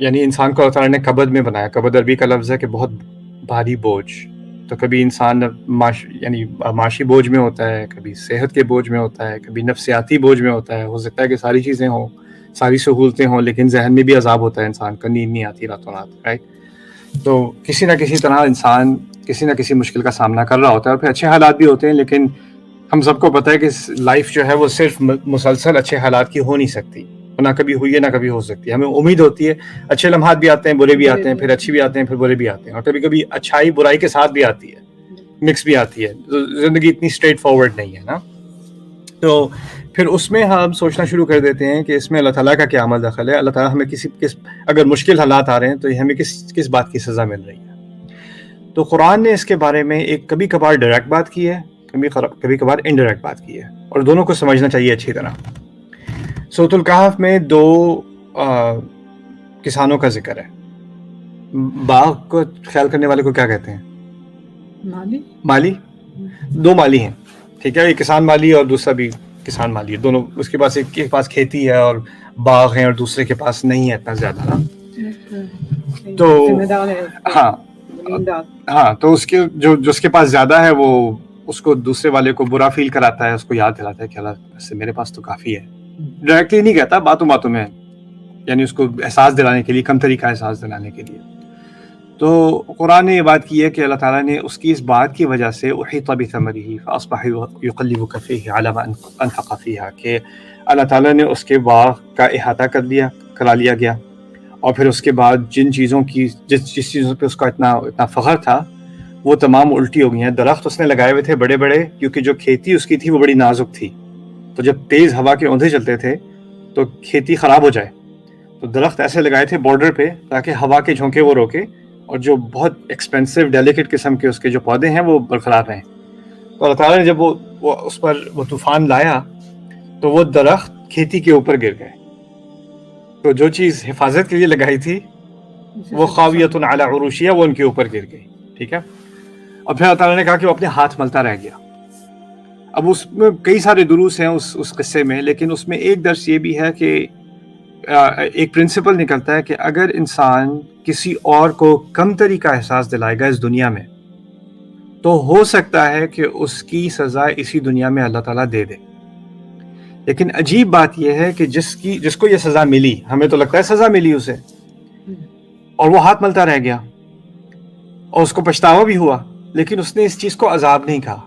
یعنی انسان کو اللہ تعالیٰ نے کبد میں بنایا. کبد عربی کا لفظ ہے کہ بہت بھاری بوجھ. تو کبھی انسان یعنی معاشی بوجھ میں ہوتا ہے، کبھی صحت کے بوجھ میں ہوتا ہے، کبھی نفسیاتی بوجھ میں ہوتا ہے. ہو سکتا ہے کہ ساری چیزیں ہوں، ساری سہولتیں ہوں، لیکن ذہن میں بھی عذاب ہوتا ہے انسان کا، نیند نہیں آتی راتوں رات، رائٹ. تو کسی نہ کسی طرح انسان کسی نہ کسی مشکل کا سامنا کر رہا ہوتا ہے. اور پھر اچھے حالات بھی ہوتے ہیں، لیکن ہم سب کو پتہ ہے کہ لائف جو ہے وہ صرف مسلسل اچھے حالات کی ہو نہیں سکتی. نہ کبھی ہوئی ہے نہ کبھی ہو سکتی ہے. ہمیں امید ہوتی ہے، اچھے لمحات بھی آتے ہیں، برے بھی آتے ہیں، پھر اچھی بھی آتے ہیں، پھر برے بھی آتے ہیں، اور کبھی کبھی اچھائی برائی کے ساتھ بھی آتی ہے، مکس بھی آتی ہے. زندگی اتنی اسٹریٹ فارورڈ نہیں ہے نا. تو پھر اس میں ہم سوچنا شروع کر دیتے ہیں کہ اس میں اللہ تعالیٰ کا کیا عمل دخل ہے. اللہ تعالیٰ ہمیں اگر مشکل حالات آ رہے ہیں تو ہمیں کس بات کی سزا مل رہی ہے. تو قرآن نے اس کے بارے میں ایک کبھی کبھار ڈائریکٹ بات کی ہے، کبھی کبھار انڈائریکٹ بات کی ہے، اور دونوں کو سمجھنا چاہیے اچھی طرح. سورۃ الکہف میں 2 کسانوں کا ذکر ہے. باغ کو خیال کرنے والے کو کیا کہتے ہیں؟ مالی. 2 مالی ہیں، ٹھیک ہے. ایک کسان مالی اور دوسرا بھی کسان مالی ہے. دونوں اس کے پاس ایک کے پاس کھیتی ہے اور باغ ہیں، اور دوسرے کے پاس نہیں ہے اتنا زیادہ نا. تو ہاں تو اس کے جو اس کے پاس زیادہ ہے وہ اس کو دوسرے والے کو برا فیل کراتا ہے، اس کو یاد دلاتا ہے کہ اللہ سے میرے پاس تو کافی ہے. ڈائریکٹلی نہیں کہتا، باتوں میں، یعنی اس کو احساس دلانے کے لیے، کم طریقہ احساس دلانے کے لیے. تو قرآن نے یہ بات کی ہے کہ اللہ تعالیٰ نے اس کی اس بات کی وجہ سے احیط بثمرہ فاصبح یقلب کفیہ علی ما انفق فیہا، کہ اللہ تعالیٰ نے اس کے باغ کا احاطہ کرا لیا گیا، اور پھر اس کے بعد جس چیزوں پہ اس کا اتنا فخر تھا وہ تمام الٹی ہو گئی ہیں. درخت اس نے لگائے ہوئے تھے بڑے بڑے، کیونکہ جو کھیتی اس کی تھی وہ بڑی نازک تھی. تو جب تیز ہوا کے اوندھے چلتے تھے تو کھیتی خراب ہو جائے، تو درخت ایسے لگائے تھے بارڈر پہ تاکہ ہوا کے جھونکے وہ روکے، اور جو بہت ایکسپینسو ڈیلیکیٹ قسم کے اس کے جو پودے ہیں وہ برقرار رہیں. تو اللہ تعالیٰ نے جب وہ اس پر وہ طوفان لایا تو وہ درخت کھیتی کے اوپر گر گئے. تو جو چیز حفاظت کے لیے لگائی تھی وہ خاویۃ علی عروشیہ، وہ ان کے اوپر گر گئی. ٹھیک ہے. اور پھر اللہ تعالیٰ نے کہا کہ وہ اپنے ہاتھ ملتا رہ گیا. اب اس میں کئی سارے دروس ہیں اس قصے میں، لیکن اس میں ایک درس یہ بھی ہے کہ ایک پرنسپل نکلتا ہے کہ اگر انسان کسی اور کو کم تری کا احساس دلائے گا اس دنیا میں، تو ہو سکتا ہے کہ اس کی سزا اسی دنیا میں اللہ تعالیٰ دے دے. لیکن عجیب بات یہ ہے کہ جس کو یہ سزا ملی، ہمیں تو لگتا ہے سزا ملی اسے، اور وہ ہاتھ ملتا رہ گیا اور اس کو پچھتاوا بھی ہوا، لیکن اس نے اس چیز کو عذاب نہیں کہا.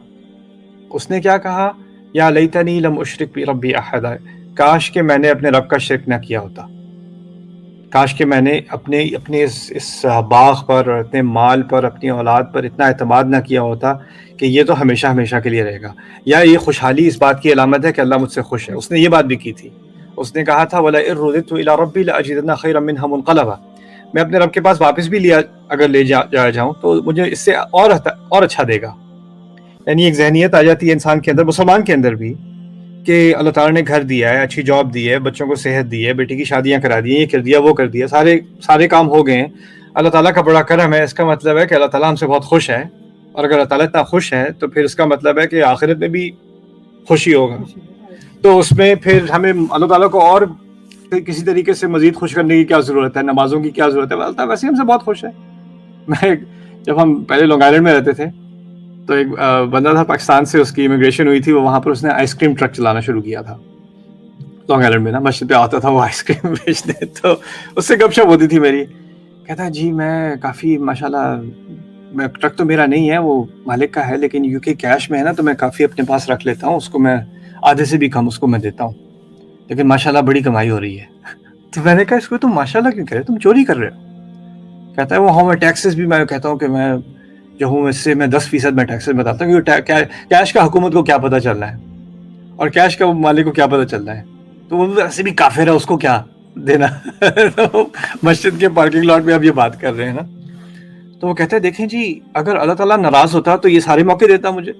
اس نے کیا کہا؟ یا لیتنی لم اشرک بربی احدا، کاش کہ میں نے اپنے رب کا شرک نہ کیا ہوتا، کاش کہ میں نے اپنے اس باغ پر، اپنے مال پر، اپنی اولاد پر اتنا اعتماد نہ کیا ہوتا کہ یہ تو ہمیشہ ہمیشہ کے لیے رہے گا. یا یہ خوشحالی اس بات کی علامت ہے کہ اللہ مجھ سے خوش ہے. اس نے یہ بات بھی کی تھی، اس نے کہا تھا وَلَئِن رُدِدتُّ إِلَىٰ رَبِّي لَأَجِدَنَّ خَيْرًا مِنْهَا مُنْقَلَبًا، میں اپنے رب کے پاس واپس بھی اگر لے جاؤں تو مجھے اس سے اور اچھا دے گا. یعنی ایک ذہنیت آ جاتی ہے انسان کے اندر، مسلمان کے اندر بھی، کہ اللہ تعالیٰ نے گھر دیا ہے، اچھی جاب دی ہے، بچوں کو صحت دی ہے، بیٹی کی شادیاں کرا دی ہیں، یہ کر دیا وہ کر دیا، سارے کام ہو گئے ہیں، اللہ تعالیٰ کا بڑا کرم ہے. اس کا مطلب ہے کہ اللہ تعالیٰ ہم سے بہت خوش ہے، اور اگر اللہ تعالیٰ اتنا خوش ہے تو پھر اس کا مطلب ہے کہ آخرت میں بھی خوشی ہوگا. تو اس میں پھر ہمیں اللہ تعالیٰ کو اور کسی طریقے سے مزید خوش کرنے کی کیا ضرورت ہے، نمازوں کی کیا ضرورت ہے؟ اللہ تعالیٰ ویسے ہم سے بہت خوش ہے. جب ہم پہلے لانگ آئیلینڈ میں رہتے تھے تو ایک بندہ تھا پاکستان سے، اس کی امیگریشن ہوئی تھی، وہ وہاں پر اس نے آئس کریم ٹرک چلانا شروع کیا تھا لانگ آئیلینڈ میں نا. مسجد پہ آتا تھا وہ آئس کریم بیچنے، تو اس سے گپ شپ ہوتی تھی میری. کہتا جی میں کافی ماشاءاللہ، ٹرک تو میرا نہیں ہے، وہ مالک کا ہے، لیکن یو کے کیش میں ہے نا، تو میں کافی اپنے پاس رکھ لیتا ہوں، اس کو میں آدھے سے بھی کم اس کو میں دیتا ہوں، لیکن ماشاءاللہ بڑی کمائی ہو رہی ہے. تو میں نے کہا اس کو تم ماشاءاللہ کیوں کہہ رہے ہو، تم چوری کر رہے ہو؟ کہتا ہے وہ ہاں میں ٹیکسز بھی، میں کہتا ہوں کہ میں جو ہوں اس سے میں 10% میں ٹیکسز بتاتا ہوں، کیونکہ کیش کا حکومت کو کیا پتہ چل رہا ہے اور کیش کا مالک کو کیا پتہ چل رہا ہے، تو وہ ایسے بھی کافر ہے، اس کو کیا دینا. تو مسجد کے پارکنگ لاٹ میں اب یہ بات کر رہے ہیں نا. تو وہ کہتے ہیں دیکھیں جی، اگر اللہ تعالیٰ ناراض ہوتا تو یہ سارے موقع دیتا مجھے.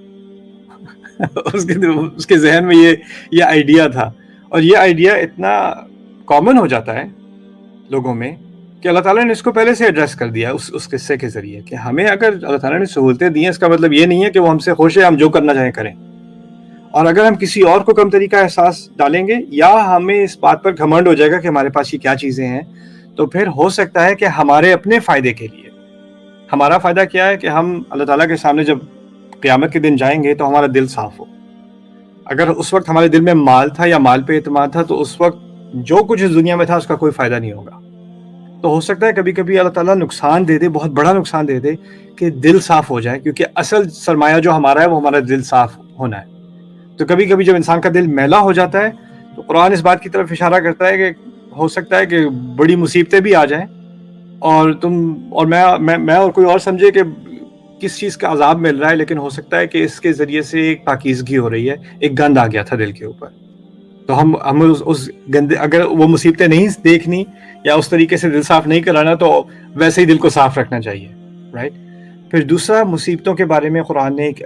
اس کے ذہن میں یہ آئیڈیا تھا، اور یہ آئیڈیا اتنا کامن ہو جاتا ہے لوگوں میں کہ اللہ تعالیٰ نے اس کو پہلے سے ایڈریس کر دیا اس قصے کے ذریعے کہ ہمیں اگر اللہ تعالیٰ نے سہولتیں دی ہیں، اس کا مطلب یہ نہیں ہے کہ وہ ہم سے خوش ہے، ہم جو کرنا چاہیں کریں. اور اگر ہم کسی اور کو کم طریقہ احساس ڈالیں گے، یا ہمیں اس بات پر گھمنڈ ہو جائے گا کہ ہمارے پاس یہ کیا چیزیں ہیں، تو پھر ہو سکتا ہے کہ ہمارے اپنے فائدے کے لیے، ہمارا فائدہ کیا ہے کہ ہم اللہ تعالیٰ کے سامنے جب قیامت کے دن جائیں گے تو ہمارا دل صاف ہو. اگر اس وقت ہمارے دل میں مال تھا یا مال پہ اعتماد تھا تو اس وقت جو کچھ اس دنیا میں تھا اس کا کوئی فائدہ نہیں ہوگا. تو ہو سکتا ہے کبھی کبھی اللہ تعالیٰ نقصان دے دے، بہت بڑا نقصان دے دے کہ دل صاف ہو جائے، کیونکہ اصل سرمایہ جو ہمارا ہے وہ ہمارا دل صاف ہونا ہے. تو کبھی کبھی جب انسان کا دل میلا ہو جاتا ہے تو قرآن اس بات کی طرف اشارہ کرتا ہے کہ ہو سکتا ہے کہ بڑی مصیبتیں بھی آ جائیں اور تم اور میں اور کوئی اور سمجھے کہ کس چیز کا عذاب مل رہا ہے، لیکن ہو سکتا ہے کہ اس کے ذریعے سے ایک پاکیزگی ہو رہی ہے، ایک گند آ گیا تھا دل کے اوپر. تو ہم اس گندے، اگر وہ مصیبتیں نہیں دیکھنی یا اس طریقے سے دل صاف نہیں کرانا تو ویسے ہی دل کو صاف رکھنا چاہیے، رائٹ. پھر دوسرا، مصیبتوں کے بارے میں قرآن نے ایک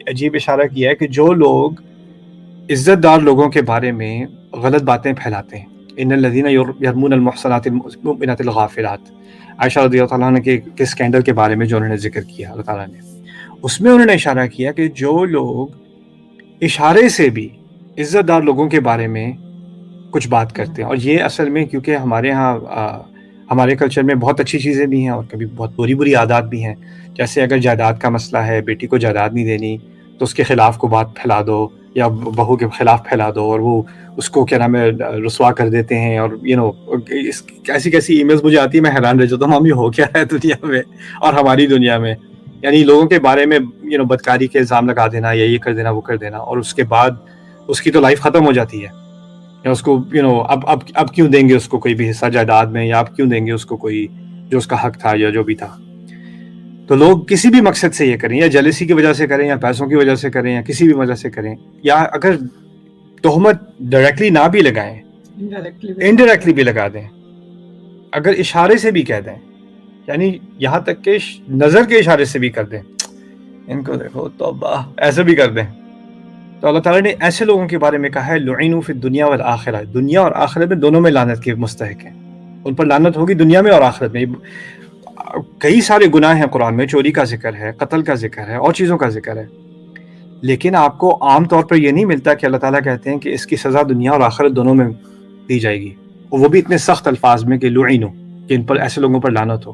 عجیب اشارہ کیا ہے کہ جو لوگ عزت دار لوگوں کے بارے میں غلط باتیں پھیلاتے ہیں، ان الذین یرمون المحصنات المؤمنات الغافلات، عائشہ رضی اللہ عنہ کے اسکینڈل کے بارے میں جو انہوں نے ذکر کیا اللہ تعالیٰ نے، اس میں انہوں نے اشارہ کیا کہ جو لوگ اشارے سے بھی عزت دار لوگوں کے بارے میں کچھ بات کرتے ہیں، اور یہ اصل میں کیونکہ ہمارے ہاں ہمارے کلچر میں بہت اچھی چیزیں بھی ہیں اور کبھی بہت بری عادات بھی ہیں. جیسے اگر جائیداد کا مسئلہ ہے، بیٹی کو جائیداد نہیں دینی تو اس کے خلاف کو بات پھیلا دو یا بہو کے خلاف پھیلا دو، اور وہ اس کو کیا نام ہے رسوا کر دیتے ہیں. اور ایسی کیسی ای میلز مجھے آتی ہے، میں حیران رہ جاتا ہوں، ہم یہ ہو کیا ہے دنیا میں اور ہماری دنیا میں. یعنی لوگوں کے بارے میں بدکاری کے الزام لگا دینا یا یہ کر دینا وہ کر دینا، اور اس کے بعد اس کی تو لائف ختم ہو جاتی ہے. یا اس کو اب کیوں دیں گے اس کو کوئی بھی حصہ جائیداد میں، یا اب کیوں دیں گے اس کو کوئی جو اس کا حق تھا یا جو بھی تھا. تو لوگ کسی بھی مقصد سے یہ کریں، یا جیلسی کی وجہ سے کریں یا پیسوں کی وجہ سے کریں یا کسی بھی وجہ سے کریں، یا اگر تہمت ڈائریکٹلی نہ بھی لگائیں، انڈائریکٹلی بھی لگا دیں، اگر اشارے سے بھی کہہ دیں، یعنی یہاں تک کہ نظر کے اشارے سے بھی کر دیں، ان کو دیکھو توبہ، ایسے بھی کر دیں، تو اللہ تعالیٰ نے ایسے لوگوں کے بارے میں کہا ہے لعنوا فی الدنیا والآخرہ، دنیا اور آخرت میں دونوں میں لعنت کے مستحق ہیں. ان پر لعنت ہوگی دنیا میں اور آخرت میں. کئی سارے گناہ ہیں قرآن میں، چوری کا ذکر ہے، قتل کا ذکر ہے، اور چیزوں کا ذکر ہے، لیکن آپ کو عام طور پر یہ نہیں ملتا کہ اللہ تعالیٰ کہتے ہیں کہ اس کی سزا دنیا اور آخرت دونوں میں دی جائے گی، اور وہ بھی اتنے سخت الفاظ میں کہ لعنوا، کہ ان پر ایسے لوگوں پر لعنت ہو.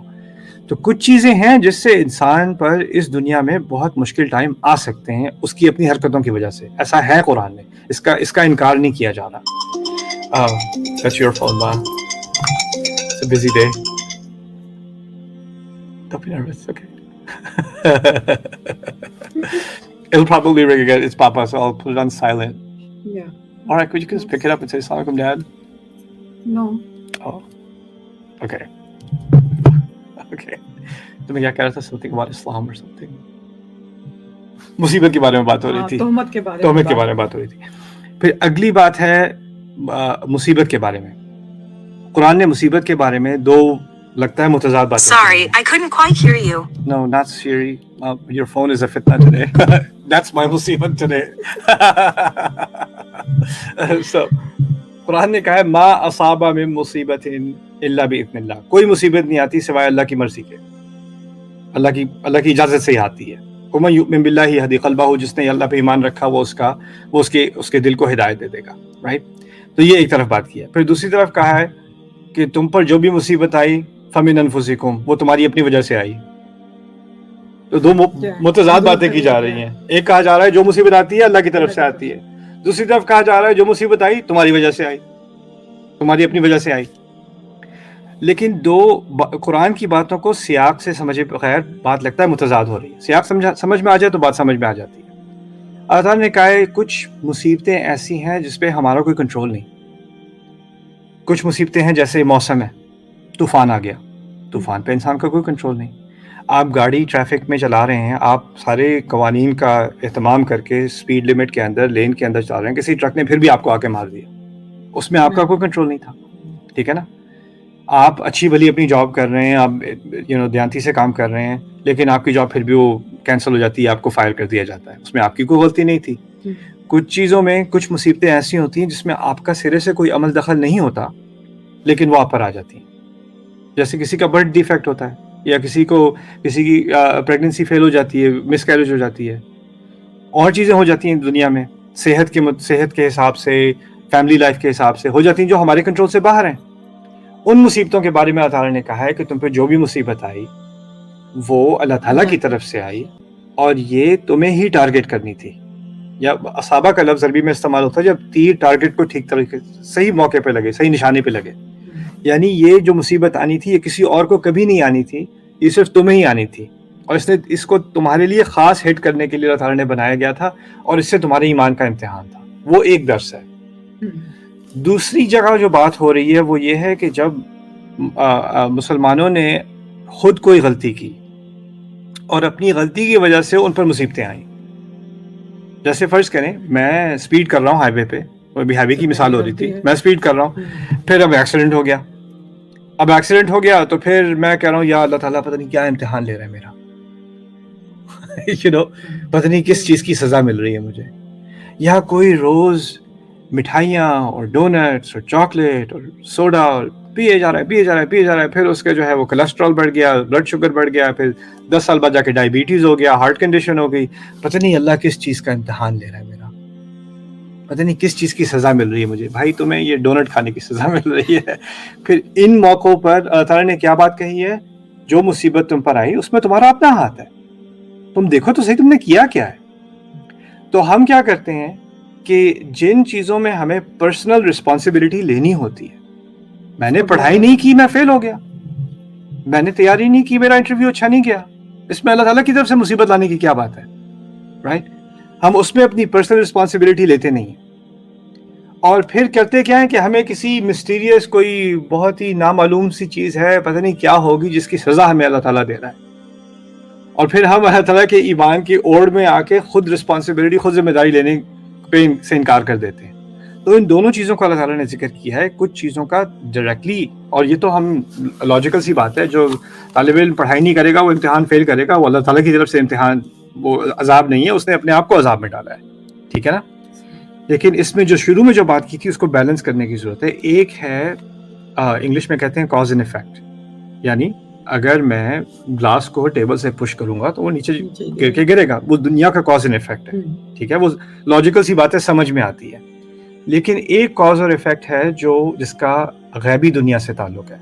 تو کچھ چیزیں ہیں جس سے انسان پر اس دنیا میں بہت مشکل ٹائم آ سکتے ہیں اس کی اپنی حرکتوں کی وجہ سے. ایسا ہے قرآن میں، اس کا انکار نہیں کیا جا رہا. That's your phone, Ma. It's a busy day. Don't be nervous, okay. It'll probably ring again. It's Papa, so I'll put it on silent. Yeah. All right, could you just pick it up and say Assalamu alaikum, Dad? No. Oh. Okay. Okay. تو میں کیا کہہ رہا تھا؟ something about Islam or something. مصیبت کے بارے میں بات ہو رہی تھی، تہمت کے بارے میں بات ہو رہی تھی. پھر اگلی بات ہے مصیبت کے بارے میں. قرآن نے مصیبت کے بارے میں دو لگتا ہے متضاد باتیں. Sorry, I couldn't quite hear you. No, not Siri. Your phone is a fitna today. That's my مصیبت today. So, قرآن نے کہا ہے ما اصاب من مصیبت الا باذن اللہ، کوئی مصیبت نہیں آتی سوائے اللہ کی مرضی کے، اللہ کی اجازت سے ہی آتی ہے. ومن یؤمن باللہ یہدی قلبہ، جس نے اللہ پہ ایمان رکھا وہ اس کے دل کو ہدایت دے دے گا، رائٹ. تو یہ ایک طرف بات کی ہے. پھر دوسری طرف کہا ہے کہ تم پر جو بھی مصیبت آئی فمن انفسکم، وہ تمہاری اپنی وجہ سے آئی. تو دو متضاد باتیں کی جا رہی ہیں. ایک کہا جا رہا ہے جو مصیبت آتی ہے اللہ کی طرف سے آتی ہے، دوسری طرف کہا جا رہا ہے جو مصیبت آئی تمہاری وجہ سے آئی، تمہاری اپنی وجہ سے آئی. لیکن دو قرآن کی باتوں کو سیاق سے سمجھے بغیر بات لگتا ہے متضاد ہو رہی ہے. سیاق سمجھ میں آ جائے تو بات سمجھ میں آ جاتی ہے. اللہ تعالیٰ نے کہا ہے کچھ مصیبتیں ایسی ہیں جس پہ ہمارا کوئی کنٹرول نہیں. کچھ مصیبتیں ہیں جیسے موسم ہے، طوفان آ گیا، طوفان پہ انسان کا کوئی کنٹرول نہیں. آپ گاڑی ٹریفک میں چلا رہے ہیں، آپ سارے قوانین کا اہتمام کر کے اسپیڈ لمٹ کے اندر، لین کے اندر چلا رہے ہیں، کسی ٹرک نے پھر بھی آپ کو آ کے مار دیا، اس میں آپ کا کوئی کنٹرول نہیں تھا. ٹھیک ہے نا. آپ اچھی بھلی اپنی جاب کر رہے ہیں، آپ دیانتی سے کام کر رہے ہیں، لیکن آپ کی جاب پھر بھی وہ کینسل ہو جاتی ہے، آپ کو فائر کر دیا جاتا ہے، اس میں آپ کی کوئی غلطی نہیں تھی. کچھ چیزوں میں کچھ مصیبتیں ایسی ہوتی ہیں جس میں آپ کا سرے سے کوئی عمل دخل نہیں ہوتا، لیکن وہ آپ پر آ جاتی ہیں. جیسے کسی کا برتھ ڈیفیکٹ ہوتا ہے، یا کسی کی پریگننسی فیل ہو جاتی ہے، مس کیریج ہو جاتی ہے، اور چیزیں ہو جاتی ہیں دنیا میں صحت کے حساب سے، فیملی لائف کے حساب سے ہو جاتی ہیں جو ہمارے کنٹرول سے باہر ہیں. ان مصیبتوں کے بارے میں اللہ تعالیٰ نے کہا ہے کہ تم پہ جو بھی مصیبت آئی وہ اللہ تعالیٰ کی طرف سے آئی اور یہ تمہیں ہی ٹارگٹ کرنی تھی. یا اصابہ کا لفظ عربی میں استعمال ہوتا ہے جب تیر ٹارگٹ کو ٹھیک طریقے صحیح موقع پہ لگے، صحیح نشانے پہ لگے. یعنی یہ جو مصیبت آنی تھی یہ کسی اور کو کبھی نہیں آنی تھی، یہ صرف تمہیں ہی آنی تھی، اور اس کو تمہارے لیے خاص ہٹ کرنے کے لیے اللہ تعالیٰ نے بنایا گیا تھا، اور اس سے تمہارے ایمان کا امتحان تھا. وہ ایک درس ہے. دوسری جگہ جو بات ہو رہی ہے وہ یہ ہے کہ جب مسلمانوں نے خود کوئی غلطی کی اور اپنی غلطی کی وجہ سے ان پر مصیبتیں آئیں. جیسے فرض کریں میں اسپیڈ کر رہا ہوں ہائی وے پہ، وہ بھی ہائی وے کی مثال ہو رہی تھی، میں اسپیڈ کر رہا ہوں، پھر اب ایکسیڈنٹ ہو گیا تو پھر میں کہہ رہا ہوں یا اللہ تعالیٰ پتہ نہیں کیا امتحان لے رہا ہے میرا پتہ نہیں کس چیز کی سزا مل رہی ہے مجھے. یا کوئی روز مٹھائیاں اور ڈونٹس اور چاکلیٹ اور سوڈا اور پیے جا رہا ہے، پھر اس کے جو ہے وہ کولیسٹرول بڑھ گیا، بلڈ شوگر بڑھ گیا، پھر 10 سال بعد جا کے ڈائبٹیز ہو گیا، ہارٹ کنڈیشن ہو گئی. پتہ نہیں اللہ کس چیز کا امتحان لے رہا ہے میرا، پتہ نہیں کس چیز کی سزا مل رہی ہے مجھے. بھائی تمہیں یہ ڈونٹ کھانے کی سزا مل رہی ہے. پھر ان موقعوں پر اللہ تعالیٰ نے کیا بات کہی ہے؟ جو مصیبت تم پر آئی اس میں تمہارا اپنا ہاتھ ہے، تم دیکھو تو صحیح تم نے کیا کیا ہے. تو ہم کیا کرتے ہیں کہ جن چیزوں میں ہمیں پرسنل رسپانسبلٹی لینی ہوتی ہے، میں نے پڑھائی نہیں کی میں فیل ہو گیا، میں نے تیاری نہیں کی میرا انٹرویو اچھا نہیں گیا، اس میں اللہ تعالیٰ کی طرف سے مصیبت لانے کی کیا بات ہے؟ رائٹ؟ ہم اس میں اپنی پرسنل رسپانسبلٹی لیتے نہیں ہیں، اور پھر کرتے کیا ہے کہ ہمیں کسی مسٹیریس کوئی بہت ہی نامعلوم سی چیز ہے، پتہ نہیں کیا ہوگی جس کی سزا ہمیں اللہ تعالیٰ دے رہا ہے، اور پھر ہم اللہ تعالیٰ کے ایمان کی اوڑ میں آ کے خود رسپانسبلٹی، خود ذمہ داری لینے پہ سے انکار کر دیتے ہیں. تو ان دونوں چیزوں کو اللہ تعالیٰ نے ذکر کیا ہے. کچھ چیزوں کا ڈائریکٹلی، اور یہ تو ہم لاجیکل سی بات ہے، جو طالب علم پڑھائی نہیں کرے گا وہ امتحان فیل کرے گا، وہ اللہ تعالیٰ کی طرف سے امتحان، وہ عذاب نہیں ہے، اس نے اپنے آپ کو عذاب میں ڈالا ہے. ٹھیک ہے نا؟ لیکن اس میں جو شروع میں جو بات کی تھی اس کو بیلنس کرنے کی ضرورت ہے. ایک ہے انگلش میں کہتے ہیں کاز اینڈ افیکٹ، یعنی اگر میں گلاس کو ٹیبل سے پش کروں گا تو وہ نیچے گر کے گرے گا، وہ دنیا کا کاز اینڈ افیکٹ ہے. ٹھیک ہے، وہ لاجیکل سی باتیں سمجھ میں آتی ہے. لیکن ایک کاز اور افیکٹ ہے جس کا غیبی دنیا سے تعلق ہے،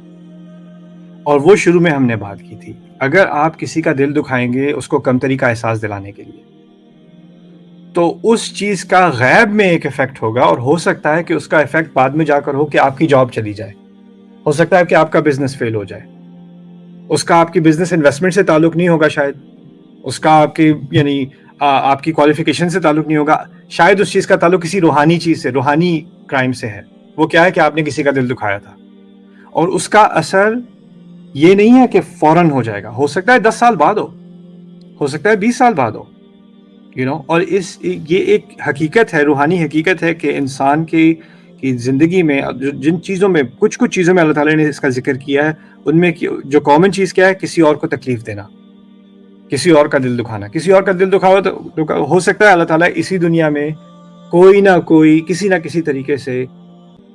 اور وہ شروع میں ہم نے بات کی تھی. اگر آپ کسی کا دل دکھائیں گے اس کو کمتری کا احساس دلانے کے لیے، تو اس چیز کا غیب میں ایک افیکٹ ہوگا، اور ہو سکتا ہے کہ اس کا افیکٹ بعد میں جا کر ہو کہ آپ کی جاب چلی جائے، ہو سکتا ہے کہ آپ کا بزنس فیل ہو جائے. اس کا آپ کی بزنس انویسٹمنٹ سے تعلق نہیں ہوگا، شاید اس کا آپ کی یعنی آپ کی کوالیفیکیشن سے تعلق نہیں ہوگا، شاید اس چیز کا تعلق کسی روحانی چیز سے، روحانی کرائم سے ہے. وہ کیا ہے کہ آپ نے کسی کا دل دکھایا تھا، اور اس کا اثر یہ نہیں ہے کہ فوراً ہو جائے گا، ہو سکتا ہے 10 سال بعد ہو سکتا ہے 20 سال بعد ہو، اور یہ ایک حقیقت ہے، روحانی حقیقت ہے کہ انسان کی زندگی میں جن چیزوں میں کچھ چیزوں میں اللہ تعالیٰ نے اس کا ذکر کیا ہے، ان میں جو کامن چیز کیا ہے، کسی اور کو تکلیف دینا، کسی اور کا دل دکھانا. کسی اور کا دل دکھاؤ تو ہو سکتا ہے اللہ تعالیٰ اسی دنیا میں کوئی نہ کوئی کسی نہ کسی طریقے سے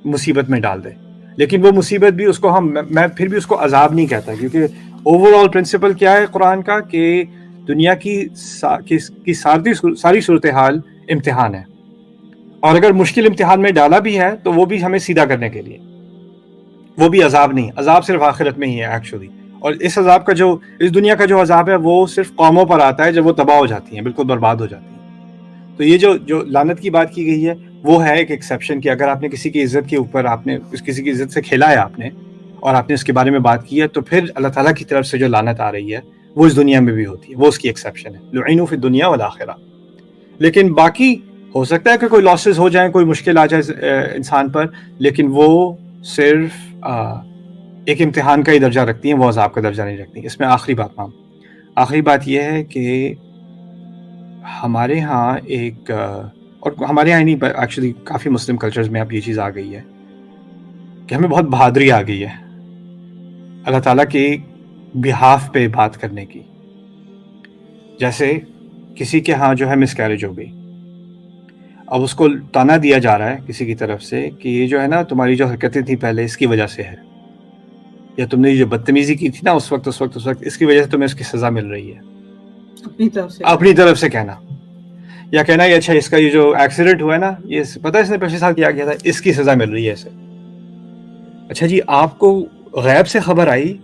مصیبت میں ڈال دے. لیکن وہ مصیبت بھی اس کو میں پھر بھی اس کو عذاب نہیں کہتا، کیونکہ اوور آل پرنسپل کیا ہے قرآن کا کہ دنیا کی ساری صورتحال امتحان ہے، اور اگر مشکل امتحان میں ڈالا بھی ہے تو وہ بھی ہمیں سیدھا کرنے کے لیے، وہ بھی عذاب نہیں، عذاب صرف آخرت میں ہی ہے ایکچولی. اور اس عذاب کا اس دنیا کا جو عذاب ہے وہ صرف قوموں پر آتا ہے جب وہ تباہ ہو جاتی ہیں، بالکل برباد ہو جاتی ہیں. تو یہ جو لعنت کی بات کی گئی ہے وہ ہے ایک ایکسیپشن، کہ اگر آپ نے کسی کی عزت کے اوپر کسی کی عزت سے کھیلا ہے آپ نے، اور آپ نے اس کے بارے میں بات کی ہے، تو پھر اللہ تعالیٰ کی طرف سے جو لعنت آ رہی ہے وہ اس دنیا میں بھی ہوتی ہے، وہ اس کی ایکسیپشن ہے. لعنوا فی الدنیا والآخرہ. لیکن باقی ہو سکتا ہے کہ کوئی لاسز ہو جائیں، کوئی مشکل آ جائے انسان پر، لیکن وہ صرف ایک امتحان کا ہی درجہ رکھتی ہیں، وہ عذاب کا درجہ نہیں رکھتی. اس میں آخری بات یہ ہے کہ ہمارے ہاں اور ہمارے یہاں نہیں، ایکچولی کافی مسلم کلچرز میں اب یہ چیز آ گئی ہے کہ ہمیں بہت بہادری آ گئی ہے اللہ تعالیٰ کے بہاف پہ بات کرنے کی. جیسے کسی کے ہاں جو ہے مس کیریج ہو گئی، اب اس کو تانا دیا جا رہا ہے کسی کی طرف سے کہ یہ جو ہے نا تمہاری جو حرکتیں تھیں پہلے اس کی وجہ سے ہے، یا تم نے جو بدتمیزی کی تھی نا اس وقت اس کی وجہ سے تمہیں اس کی سزا مل رہی ہے. اپنی طرف سے کہنا، یا کہنا یہ اچھا اس کا یہ جو ایکسیڈنٹ ہوا ہے نا، یہ پتہ ہے اس نے پچھلے سال کیا تھا، اس کی سزا مل رہی ہے اسے. اچھا جی، آپ کو غیب سے خبر آئی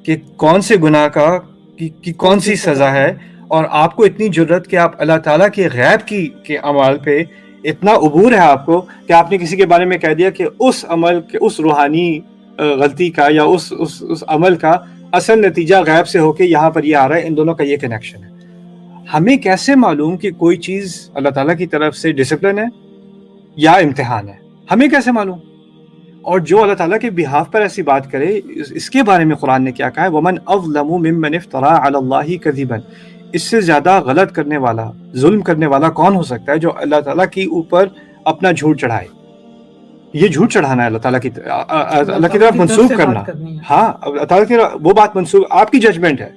کہ کون سے گناہ کا کی کون سی سزا ہے، اور آپ کو اتنی جرت کہ آپ اللہ تعالیٰ کے غیب کے اعمال پہ اتنا عبور ہے آپ کو کہ آپ نے کسی کے بارے میں کہہ دیا کہ اس عمل کے اس روحانی غلطی کا یا اس عمل کا اصل نتیجہ غیب سے ہو کے یہاں پر یہ آ رہا ہے، ان دونوں کا یہ کنیکشن ہے۔ ہمیں کیسے معلوم کہ کوئی چیز اللہ تعالیٰ کی طرف سے ڈسپلن ہے یا امتحان ہے؟ ہمیں کیسے معلوم؟ اور جو اللہ تعالیٰ کے بہاف پر ایسی بات کرے، اس کے بارے میں قرآن نے کیا کہا ہے، وَمَنْ أَظْلَمُ مِمَّنِ افْتَرَىٰ عَلَى اللَّهِ كَذِبًا، اس سے زیادہ غلط کرنے والا، ظلم کرنے والا کون ہو سکتا ہے جو اللہ تعالیٰ کی اوپر اپنا جھوٹ چڑھائے۔ یہ جھوٹ چڑھانا ہے اللہ تعالیٰ کی طرف منسوخ کرنا۔ ہاں، اللہ تعالیٰ کی وہ بات منسوخ، آپ کی ججمنٹ ہے،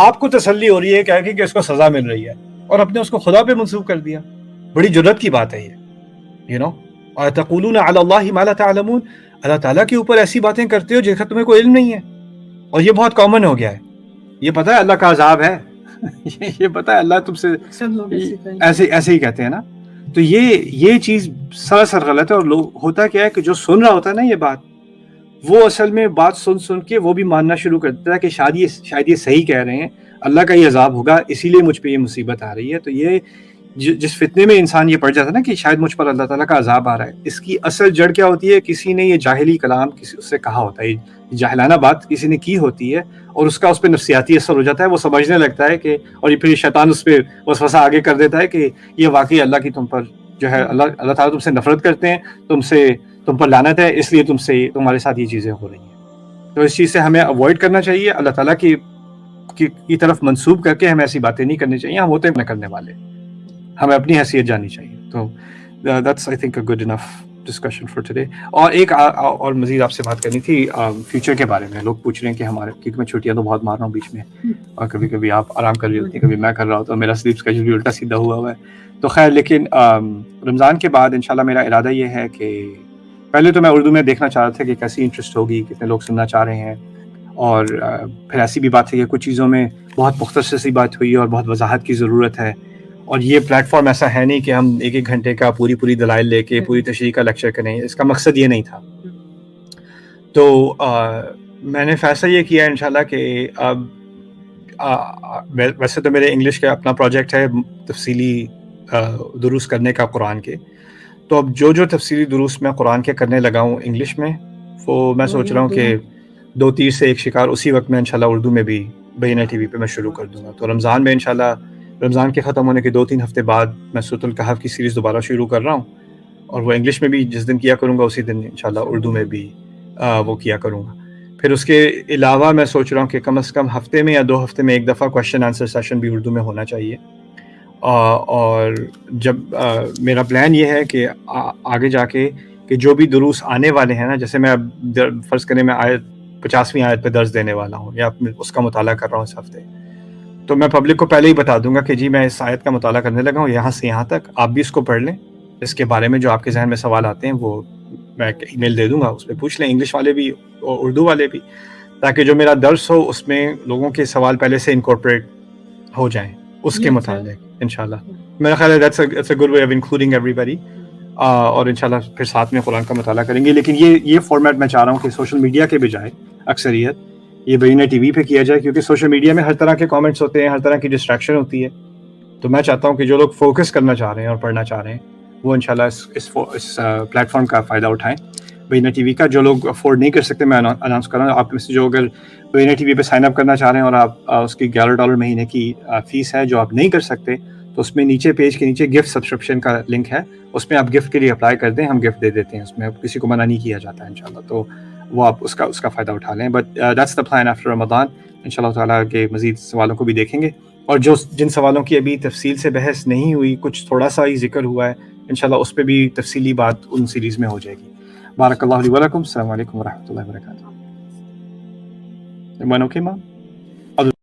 آپ کو تسلی ہو رہی ہے کہ اس کو سزا مل رہی ہے، اور اپنے اس کو خدا پہ منسوخ کر دیا۔ بڑی جرت کی بات ہے یہ، اور تقولون علی اللہ ما لا تعلمون، اللہ تعالیٰ کے اوپر ایسی باتیں کرتے ہو جن کا تمہیں کوئی علم نہیں ہے، اور یہ بہت کامن ہو گیا ہے۔ یہ پتہ ہے اللہ کا عذاب ہے، یہ پتہ ہے اللہ تم سے ایسے ہی کہتے ہیں نا۔ تو یہ چیز سراسر غلط ہے، اور لوگ ہوتا کیا ہے کہ جو سن رہا ہوتا ہے نا یہ بات، وہ اصل میں بات سن کے وہ بھی ماننا شروع کر دیتا ہے کہ شاید یہ صحیح کہہ رہے ہیں، اللہ کا یہ عذاب ہوگا اسی لیے مجھ پہ یہ مصیبت آ رہی ہے۔ تو یہ جس فتنے میں انسان یہ پڑ جاتا ہے نا کہ شاید مجھ پر اللہ تعالیٰ کا عذاب آ رہا ہے، اس کی اصل جڑ کیا ہوتی ہے؟ کسی نے یہ جاہلی کلام اس سے کہا ہوتا ہے، یہ جاہلانہ بات کسی نے کی ہوتی ہے، اور اس کا اس پہ نفسیاتی اثر ہو جاتا ہے، وہ سمجھنے لگتا ہے کہ، اور یہ پھر شیطان اس پہ وسوسہ آگے کر دیتا ہے کہ یہ واقعی اللہ کی تم پر جو ہے اللہ تعالیٰ تم سے نفرت کرتے ہیں، تم پر لعنت ہے، اس لیے تمہارے ساتھ یہ چیزیں ہو رہی ہیں۔ تو اس چیز سے ہمیں اوائڈ کرنا چاہیے، اللہ تعالیٰ کی طرف منسوب کر کے ہمیں ایسی باتیں نہیں کرنی چاہیے، ہم ہوتے نہ کرنے والے، ہمیں اپنی حیثیت جاننی چاہیے۔ تو that's I think a good enough discussion for today۔ اور ایک اور مزید آپ سے بات کرنی تھی فیوچر کے بارے میں۔ لوگ پوچھ رہے ہیں کہ ہمارے، کیونکہ میں چھٹیاں تو بہت مار رہا ہوں بیچ میں، اور کبھی کبھی آپ آرام کر رہی ہوتی ہیں، کبھی میں کر رہا ہوتا ہوں، میرا سلیپ اسکیجول بھی الٹا سیدھا ہوا ہے۔ تو خیر، لیکن رمضان کے بعد انشاءاللہ میرا ارادہ یہ ہے کہ پہلے تو میں اردو میں دیکھنا چاہ رہا تھا کہ کیسی انٹرسٹ ہوگی، کتنے لوگ سننا چاہ رہے ہیں، اور پھر ایسی بھی بات ہے کہ کچھ چیزوں میں بہت مختصر سی بات ہوئی اور بہت وضاحت کی ضرورت ہے، اور یہ پلیٹ فارم ایسا ہے نہیں کہ ہم ایک گھنٹے کا پوری دلائل لے کے پوری تشریح کا لیکچر کریں، اس کا مقصد یہ نہیں تھا۔ تو میں نے فیصلہ یہ کیا انشاءاللہ کہ اب ویسے تو میرے انگلش کا اپنا پروجیکٹ ہے تفصیلی دروس کرنے کا قرآن کے، تو اب جو تفصیلی دروس میں قرآن کے کرنے لگا ہوں انگلش میں، وہ میں سوچ رہا ہوں کہ 2 تیر سے ایک شکار اسی وقت میں انشاءاللہ اردو میں بھی بینہ ٹی وی پہ میں شروع کر دوں گا۔ تو رمضان میں انشاءاللہ، رمضان کے ختم ہونے کے 2-3 ہفتے بعد میں سورۃ الکہف کی سیریز دوبارہ شروع کر رہا ہوں، اور وہ انگلش میں بھی جس دن کیا کروں گا اسی دن انشاءاللہ اردو میں بھی وہ کیا کروں گا۔ پھر اس کے علاوہ میں سوچ رہا ہوں کہ کم از کم ہفتے میں یا 2 ہفتے میں ایک دفعہ کویشچن آنسر سیشن بھی اردو میں ہونا چاہیے۔ اور جب میرا پلان یہ ہے کہ آگے جا کے کہ جو بھی دروس آنے والے ہیں نا، جیسے میں اب فرض کریں میں 50ویں آیت پہ درس دینے والا ہوں یا اس کا مطالعہ کر رہا ہوں اس ہفتے، تو میں پبلک کو پہلے ہی بتا دوں گا کہ جی میں اس آیت کا مطالعہ کرنے لگا ہوں یہاں سے یہاں تک، آپ بھی اس کو پڑھ لیں، اس کے بارے میں جو آپ کے ذہن میں سوال آتے ہیں وہ میں ای میل دے دوں گا، اس پہ پوچھ لیں، انگلش والے بھی اور اردو والے بھی، تاکہ جو میرا درس ہو اس میں لوگوں کے سوال پہلے سے انکارپوریٹ ہو جائیں اس کے متعلق انشاءاللہ۔ میرا خیال ہے that's a good way of including everybody، اور انشاءاللہ پھر ساتھ میں قرآن کا مطالعہ کریں گے۔ لیکن یہ فارمیٹ میں چاہ رہا ہوں کہ سوشل میڈیا کے بجائے اکثریت یہ بینہ ٹی وی پہ کیا جائے، کیونکہ سوشل میڈیا میں ہر طرح کے کامنٹس ہوتے ہیں، ہر طرح کی ڈسٹریکشن ہوتی ہے، تو میں چاہتا ہوں کہ جو لوگ فوکس کرنا چاہ رہے ہیں اور پڑھنا چاہ رہے ہیں وہ انشاءاللہ اس پلیٹ فارم کا فائدہ اٹھائیں بینہ ٹی وی کا۔ جو لوگ افورڈ نہیں کر سکتے، میں اناؤنس کر رہا ہوں، آپ میں سے جو اگر بینہ ٹی وی پہ سائن اپ کرنا چاہ رہے ہیں اور آپ اس کی $11 مہینے کی فیس ہے جو آپ نہیں کر سکتے، تو اس میں نیچے پیج کے نیچے گفٹ سبسکرپشن کا لنک ہے، اس میں آپ گفٹ کے لیے اپلائی کر دیں، ہم گفٹ دے دیتے ہیں، اس میں کسی کو منع نہیں کیا جاتا ہے انشاءاللہ، تو وہ آپ اس کا فائدہ اٹھا لیں۔ But that's the plan after Ramzan, انشاءاللہ تعالیٰ کے مزید سوالوں کو بھی دیکھیں گے، اور جن سوالوں کی ابھی تفصیل سے بحث نہیں ہوئی، کچھ تھوڑا سا ہی ذکر ہوا ہے، انشاءاللہ اس پہ بھی تفصیلی بات ان سیریز میں ہو جائے گی۔ بارک اللہ لی ولکم، السلام علیکم ورحمۃ اللہ وبرکاتہ۔ Everyone okay, Mom?